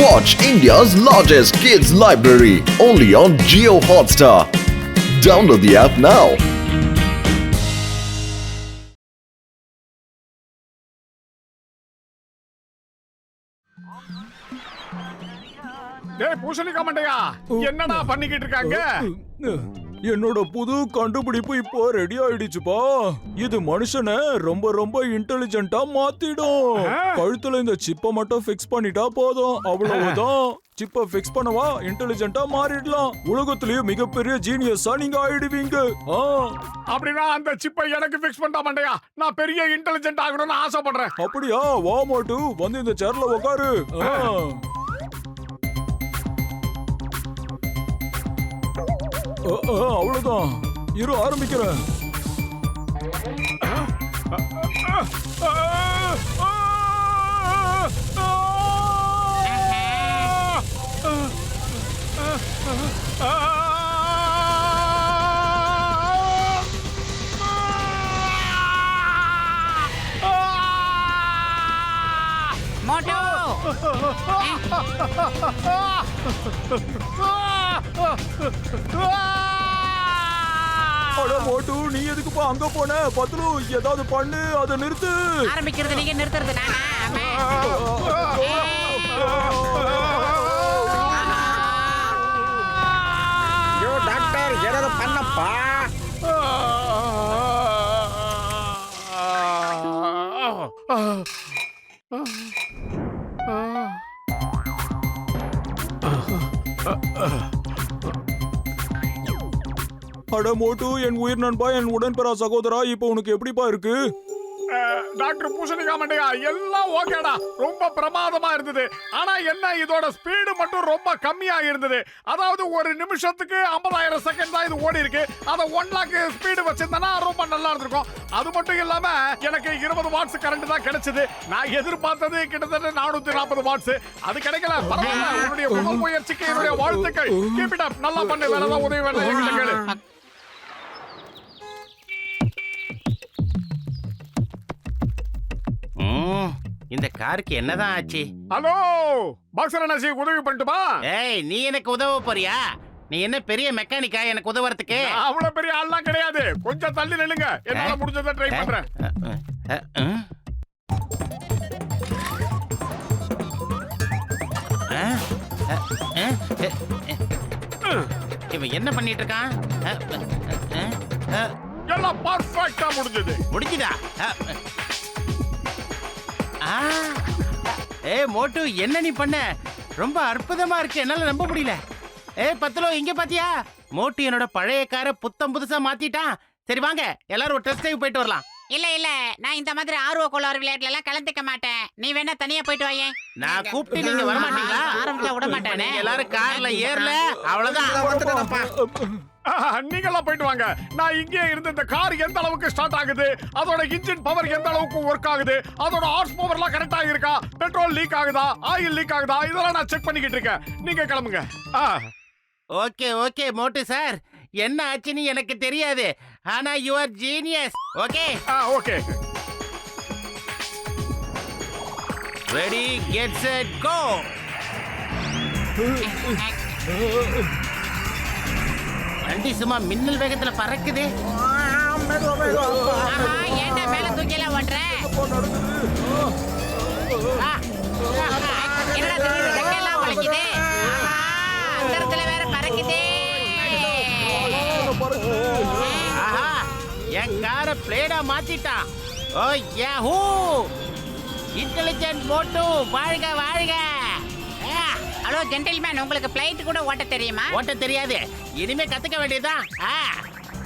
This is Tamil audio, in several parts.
Watch India's largest kids library only on Jio Hotstar. Download the app now. டேய் பூசணிக்கா மண்டையா, என்னடா பண்ணிக்கிட்டு இருக்காங்க? என்னோட புது கண்டுபிடிப்பு இப்போ ரெடி ஆயிடுச்சுப்பா. இது மனுஷனை ரொம்ப ரொம்ப இன்டெலிஜென்ட்டா மாத்திடும். கழுத்துல இந்த சிப்பை மட்டும் ஃபிக்ஸ் பண்ணிட்டா போதும், அவ்வளவுதான். சிப்பை ஃபிக்ஸ் பண்ணவா இன்டெலிஜென்ட்டா மாறிடலாம். உலகத்திலேயே மிகப்பெரிய ஜீனியஸா நீங்க ஆயிடுவீங்க. அப்படின்னா அந்த சிப்பை எனக்கு ஃபிக்ஸ் பண்ணா மண்டையா, நான் பெரிய இன்டெலிஜென்ட் ஆகணும்னு ஆசைப்படுறேன். அப்படியா? வா மாட்டு, வந்து இந்த சேர்ல உட்காரு. அவ்வளவுதான், இரு ஆரம்பிக்கிறேன். மோட்டோ அட மோட்டு, நீ எதுக்குப்பா அங்க போன? பத்லு, ஏதாவது பண்ணு, அதை நிறுத்து. ஆரம்பிக்கிறது நீங்க, நிறுத்துறது நானா? யோ டாக்டர், ஏதாவது பண்ணப்பா. அட மோட்டு, என் உயிர் நண்பா, என் உடன்பெறா சகோதரா, இப்போ உனக்கு எப்படிப்பா இருக்கு? டாக்டர் பூசணிக்கா மண்டையா, எல்லாம் ஓகேடா, ரொம்ப பிரமாதமா இருந்தது. ஆனா என்ன, இதோட ஸ்பீடு மட்டும் ரொம்ப கம்மியா இருந்தது. அதாவது ஒரு நிமிஷத்துக்கு 50,000 செகண்ட் தான் இது ஓடி இருக்கு. அதை 1 லாக் ஸ்பீடு வச்சிருந்தா ரொம்ப நல்லா இருந்திருக்கும். அது மட்டும் இல்லாம எனக்கு 20 வாட்ஸ் கரண்ட் தான் கிடைச்சது. நான் எதிர்பார்த்தது கிட்டத்தட்ட 440 வாட்ஸ். அது கிடைக்கல. பரவாயில்ல, உன்னுடைய முதல் முயற்சிக்கு என்னுடைய வாழ்த்துக்கள். கீப் இட் அப், நல்லா பண்ணு. வேற ஏதாவது உதவி வேணும் என்கிட்ட கேளு. இந்த காருக்கு என்னதான் ஆச்சு? ஹலோ பாக்ஸர் அண்ணாச்சி, உதவி பண்ணட்டுமா? ஏய், நீ எனக்கு உதவ போறியா? நீ என்ன பெரிய மெக்கானிக்கா எனக்கு உதவுறதுக்கு? அவ்வளவு பெரிய ஆள்லாம் கிடையாது. கொஞ்சம் தள்ளி நில்லுங்க, என்னால முடிஞ்சதை ட்ரை பண்றேன். இவன் என்ன பண்ணிட்டு இருக்கான்? எல்லாம் பர்ஃபெக்ட்டா முடிஞ்சது. முடிஞ்சுதா? ஏ மோட்டு, என்ன நீ பண்ண? ரொம்ப அற்புதமா இருக்கு, என்னால நம்ப முடியல. ஏ பத்லோ, இங்க பாத்தியா? மோட்டு என்னோட பழைய காரை புத்தம் புதுசா மாத்திட்டான். சரி வாங்க, எல்லாரும் ஒரு டெஸ்ட் ட்ரைவ் போயிட்டு வரலாம். இல்ல, நான் இந்த மாதிரி ஆர்வ கோளாறு விளையாட்டுல எல்லாம் கலந்துக்க மாட்டேன். நீ வேணா தனியா போயிட்டு வாயே. நான் கூப்பிட்டு நீங்க வர மாட்டீங்களா? ஆரம்பிச்சா விட மாட்டானே. எல்லாரும் கார்ல ஏறல, அவ்வளவுதான். நீங்களாம் போயிட்டு வாங்க. நான் இங்கே இருந்து இந்த கார் எந்த அளவுக்கு ஸ்டார்ட் ஆகுது, அதோட இன்ஜின் பவர் எந்த அளவுக்கு ஒர்க் ஆகுது, அதோட ஹார்ஸ் பவர் எல்லாம் கரெக்டா இருக்கா, பெட்ரோல் லீக் ஆகுதா, ஆயில் லீக் ஆகுதா, இதெல்லாம் நான் செக் பண்ணிக்கிட்டு இருக்கேன். நீங்க கிளம்புங்க. ஓகே ஓகே மோட்டு சார், என்ன ஆச்சுன்னு எனக்கு தெரியாது. ஆனா you are genius. Okay okay. Ready, get set, go. வண்டி சும்மா மின்னல் வேகத்துல பறக்குது. ஏன்டா மேல தூக்கி எல்லாம் ஓட்டுற? என்னடா திடீர்னு ரெக்கையெல்லாம் வளைக்குது? அந்த இடத்துல வேற பறக்குது. ஆஹா, என் காரை பிளேடா மாத்திட்டான். ஓ யாஹூ, இன்டெலிஜென்ட் மோட்டு, வாழ்க வாழ்க. ஹலோ ஜென்டில்மேன், உங்களுக்கு பிளைட் கூட ஓட்ட தெரியுமா? ஓட்ட தெரியாது, இனிமே கத்துக்க வேண்டியதுதான்.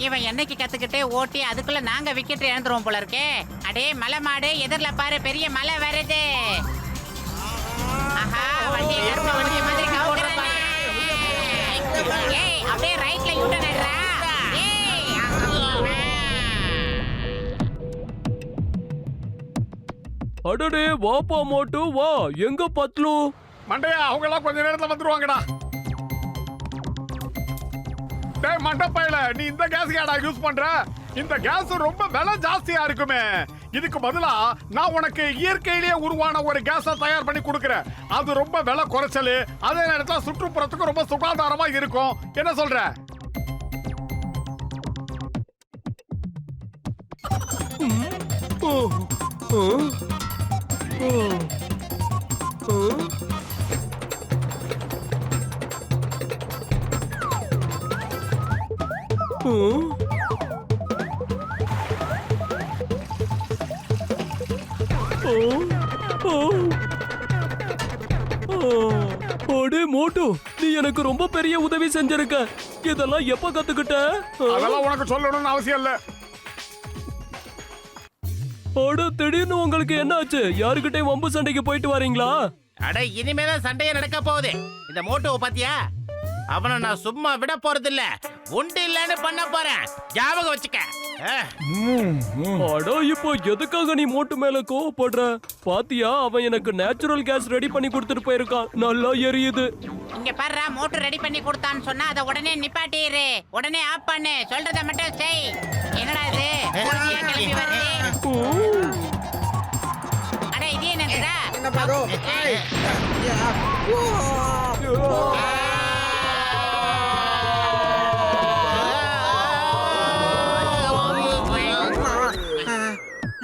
இவன் என்னைக்கு கத்துக்கிட்டு ஓட்டி அதுக்குள்ள நாங்க விக்கெட் இழந்துருவோம் போல இருக்கே. அடே மலை மாடு, எதிரில பாரு, பெரிய மலை வருது. ஆஹா, வண்டி வண்டி மாதிரி கவுக்குறானே. ஏய், அப்படியே ரைட்ல யூட்டர்ன் எடுறா. அடடே, வாப்பா மோட்டு வா. எங்க பத்லு? மண்டையா, அவங்க எல்லாம் கொஞ்ச நேரத்துல வந்துருவாங்கடா. டேய் மண்டப்பையில, நீ இந்த கேஸ் ஏடா யூஸ் பண்ற? இந்த கேஸ் ரொம்ப விலை ஜாஸ்தியா இருக்குமே. இதுக்கு பதிலா நான் உனக்கு இயற்கையிலேயே உருவான ஒரு கேஸ தயார் பண்ணி கொடுக்கறேன். அது ரொம்ப விலை குறைச்சலு, அதே நேரத்துல சுற்றுப்புறத்துக்கு ரொம்ப சுகாதாரமா இருக்கும். என்ன சொல்ற? அடே மோட்டு, நீ எனக்கு ரொம்ப பெரிய உதவி செஞ்சிருக்க. இதெல்லாம் எப்ப கத்துக்கிட்ட? அதெல்லாம் உனக்கு சொல்லணும்னு அவசியம் இல்ல. அட, திடீர்னு உங்களுக்கு என்னாச்சு? யாருக்கிட்டே வம்பு சண்டைக்கு போயிட்டு வரீங்களா? அட, இனிமேதான் சண்டையே நடக்க போகுது. இந்த மோட்டோவை பாத்தியா? அவனை நான் சும்மா விட போறது இல்ல, உண்டு இல்லன்னு பண்ண போறேன். ஞாபகம் வச்சுக்க. அட, இப்போ எதுக்காக நீ மோட்டு மேல கோவப்படுற? பாத்தியா, அவன் எனக்கு நேச்சுரல் கேஸ் ரெடி பண்ணி கொடுத்துட்டு போயிருக்கான். நல்லா எரியுது. இங்க பாரு, மோட்டர் ரெடி பண்ணி கொடுத்தான்னு சொன்னா அதை உடனே நிப்பாட்டிரு. உடனே ஆஃப் பண்ணு. சொல்றத மட்டும் செய். என்னடா இது? புழுதியா கிளம்பி வருது. அட, இது என்னடா?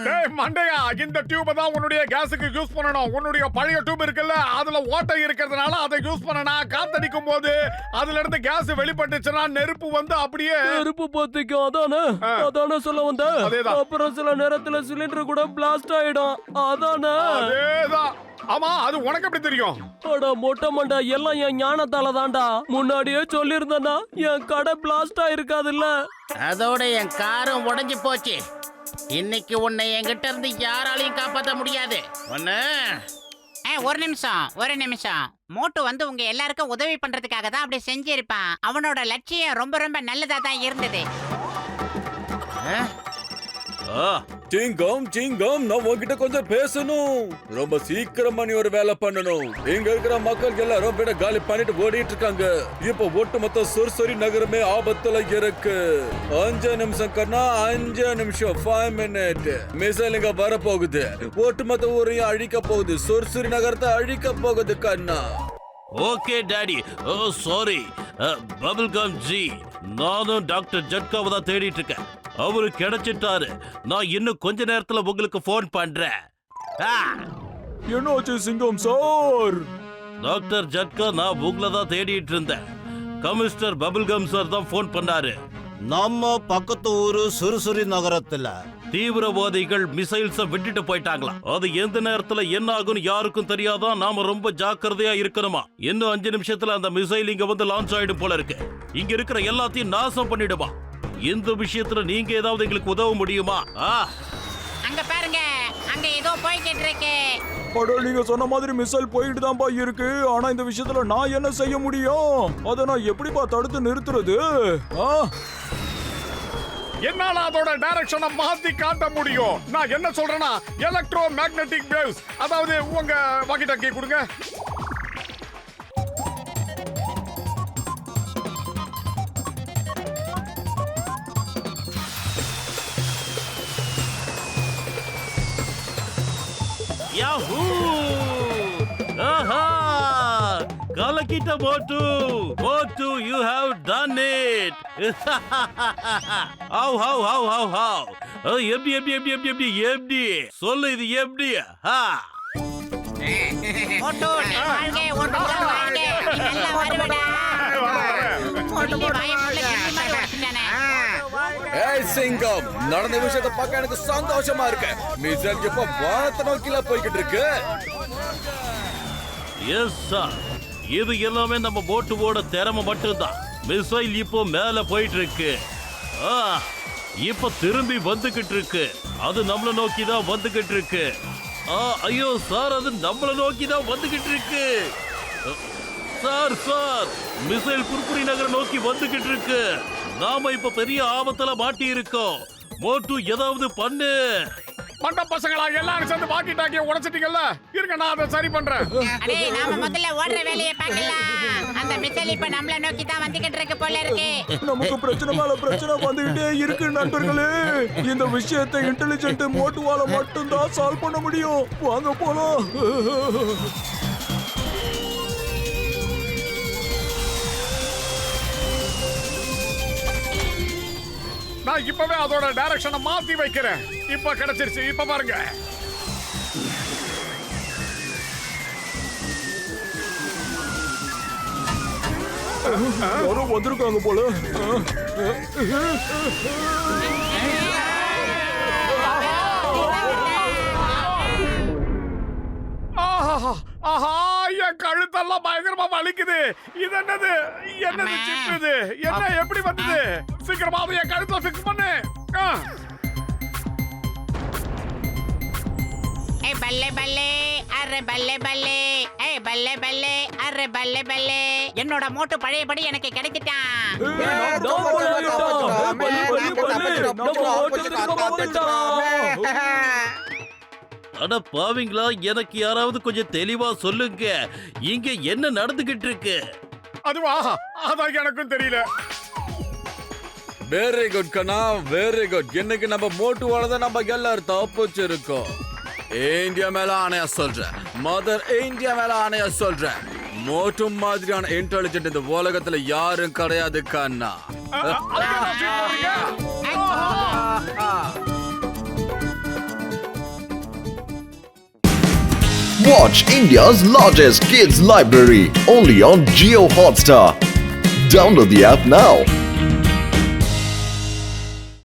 டேய் மண்டையா, இந்த டியூபை தான் உன்னுடைய கேஸுக்கு யூஸ் பண்ணணும். உன்னுடைய பழைய டியூப் இருக்குல்ல, அதுல ஓட்டை இருக்கிறதுனால அதை யூஸ் பண்ணனா காத்தடிக்கும் போது அதுல இருந்து கேஸ் வெளிப்பட்டுச்சுன்னா நெருப்பு வந்து அப்படியே நெருப்பு பத்திக்கும். அதானே சொல்ல வந்த. அதேதான். அப்புறம் சில நேரத்துல சிலிண்டர் கூட பிளாஸ்ட் ஆயிடும். அதானே. அதேதான். ஆமா, அது உனக்கு எப்படி தெரியும்? அட மொட்டை மண்டை, எல்லாம் என் ஞானத்தால தான்டா. முன்னாடியே சொல்லியிருந்தேன்னா என் கடை பிளாஸ்ட் ஆயிருக்காதுல்ல. அதோட என் காரம் உடைஞ்சு போச்சு. இன்னைக்கு உன்னை என்கிட்ட இருந்து யாராலையும் காப்பாற்ற முடியாது. ஒண்ணு ஒரு நிமிஷம். மோட்டு வந்து உங்க எல்லாருக்கும் உதவி பண்றதுக்காக தான் அப்படி செஞ்சிருப்பான். அவனோட லட்சியம் ரொம்ப ரொம்ப நல்லதா தான் இருந்தது. சிங்கம், நான் உன்கிட்ட கொஞ்சம் பேசணும். ரொம்ப சீக்கிரமா நீ ஒரு வேலை பண்ணணும். இங்க இருக்கிற மக்கள் எல்லாரும் வீட காலி பண்ணிட்டு ஓடிட்டு இருக்காங்க. இப்ப ஒட்டுமொத்த சுர்சுரி நகரமே ஆபத்துல இருக்கு. 5 நிமிஷம் கண்ணா, 5 நிமிஷம், 5 மினிட். மிசைல் இங்க வர போகுது. ஒட்டுமொத்த ஊரையும் அழிக்க போகுது. சுர்சுரி நகரத்தை அழிக்க போகுது கண்ணா. Okay daddy. Oh sorry bubble gum ji. நானும் டாக்டர் ஜட்காவை தான் தேடிட்டு இருக்கேன். அவரு கிடைச்சிட்டாரு. நான் இன்னும் கொஞ்ச நேரத்துல உங்களுக்கு போன் பண்றேன். என்னாச்சு சிங்கம் சார்? டாக்டர் ஜட்கா, நான் உங்களை தான் தேடிட்டு இருந்தேன். கமிஷனர் பபிள்கம் சார் தான் போன் பண்ணாரு. நம்ம பக்கத்து ஊரு சுறுசுரி நகரத்துல தீவிரவாதிகள் மிசைல்ஸ விட்டுட்டு போயிட்டாங்களா? அது எந்த நேரத்துல என்ன ஆகும்னு யாருக்கும் தெரியாதான். நாம ரொம்ப ஜாக்கிரதையா இருக்கணுமா? இன்னும் 5 நிமிஷத்துல அந்த மிசைல் இங்க வந்து லான்ச் ஆயிடும் போல இருக்கு. இங்க இருக்கிற எல்லாத்தையும் நாசம் பண்ணிடுமா? இந்த விஷயத்துல நீங்க ஏதாவது எங்களுக்கு உதவ முடியுமா? அங்க பாருங்க, அங்க ஏதோ போய்கிட்டு இருக்கு. அட, நீங்க சொன்ன மாதிரி மிசைல் போயிட்டு தான்ப்பா இருக்கு. ஆனா இந்த விஷயத்துல நான் என்ன செய்ய முடியும்? அதை நான் எப்படிப்பா தடுத்து நிறுத்துறது? என்னால அதோட டைரக்ஷனை மாத்தி காட்ட முடியும். நான் என்ன சொல்றேன்னா, எலக்ட்ரோ மேக்னெட்டிக் வேவ்ஸ், அதாவது உங்க வாக்கி டாக்கி கொடுங்க. யாஹூ! ஆஹா! கலக்கிட்ட Motu. Motu, you have done it. How. எப்படி சொல்லு, இது எப்படி? மோட்டு, நீ வாழ்க, ஒன்றும் வாழ்க. நீ நல்லா வருவடா. சொல்லி வாயப்புள்ள கிள்ளி மாதிரி வச்சுட்டானே. ஏய் சிங்கம், நடந்த விஷயத்தை பார்க்க எனக்கு சந்தோஷமா இருக்கு. மிசைல் இப்ப வானத்தை நோக்கில போய்கிட்டு இருக்கு. எஸ் சார், இது எல்லாமே நம்ம போட்டுவோட திறமை மட்டும்தான். மிசைல் இப்போ மேல போயிட்டு இருக்கு. இப்ப திரும்பி வந்துகிட்டு இருக்கு. அது நம்மள நோக்கி தான் வந்துகிட்டு இருக்கு. ஐயோ சார், அது நம்மள நோக்கி தான் வந்துகிட்டு இருக்கு. சார், மிசைல் புர்புரி நகர் நோக்கி வந்துகிட்டு இருக்கு. நாம இப்ப பெரிய ஆபத்துல மாட்டி இருக்கோம். மோட்டு, ஏதாவது பண்ணு. மண்ட பசங்களா எல்லாரும் சேர்ந்து வாக்கி டாக்கிய உடைச்சிட்டீங்கல்ல, இருங்க நான் அதை சரி பண்றேன். அடே நாம முதல்ல ஓடுற வேலையை பார்க்கலாம். அந்த மிசைல் இப்ப நம்மள நோக்கி தான் வந்துகிட்டு இருக்கு போல இருக்கு. நமக்கு பிரச்சனை மேல பிரச்சனை வந்துகிட்டே இருக்கு நண்பர்களே. இந்த விஷயத்தை இன்டெலிஜென்ட் மோட்டுவால மட்டும்தான் சால்வ் பண்ண முடியும். வாங்க போலாம். நான் இப்பவே அதோட டைரக்ஷனை மாத்தி வைக்கிறேன். இப்ப கிடைச்சிருச்சு, இப்ப பாருங்க. யாரோ வந்திருக்காங்க போல. ஆஹா, ஆஹா, என் கழுத்தெல்லாம் பயங்கரமா வலிக்குது. இது என்னது என்னது சிப் இது? என்ன எப்படி வந்தது? சீக்கிரமா அதை என் கழுத்துல ஃபிக்ஸ் பண்ணு. ஏய் பல்லே பல்லே அரே பல்லே பல்லே, ஏய் பல்லே பல்லே அரே பல்லே பல்லே. என்னோட மோட்டு பழையபடி எனக்கு கிடைச்சிட்டான். அட பாவிங்களா, எனக்கு யாராவது கொஞ்சம் தெளிவா சொல்லுங்க, இங்க என்ன நடந்துகிட்டு இருக்கு? அதுவா, அதான் எனக்கும் தெரியல. வெரி குட் கண்ணா, வெரி குட். இன்னைக்கு நம்ம மோட்டுவால தான் நம்ம எல்லாரும் தப்பிச்சிருக்கோம். இந்தியா மேல ஆணையா சொல்றேன், மதர் இந்தியா மேல ஆணையா சொல்றேன். மோட்டு மாதிரியான இன்டெலிஜென்ட் இந்த உலகத்துல யாரும் கிடையாது கண்ணா. அதுக்கு என்ன feel பண்றீங்க? Watch India's largest kids library only on Geo Hotstar. Download the app now.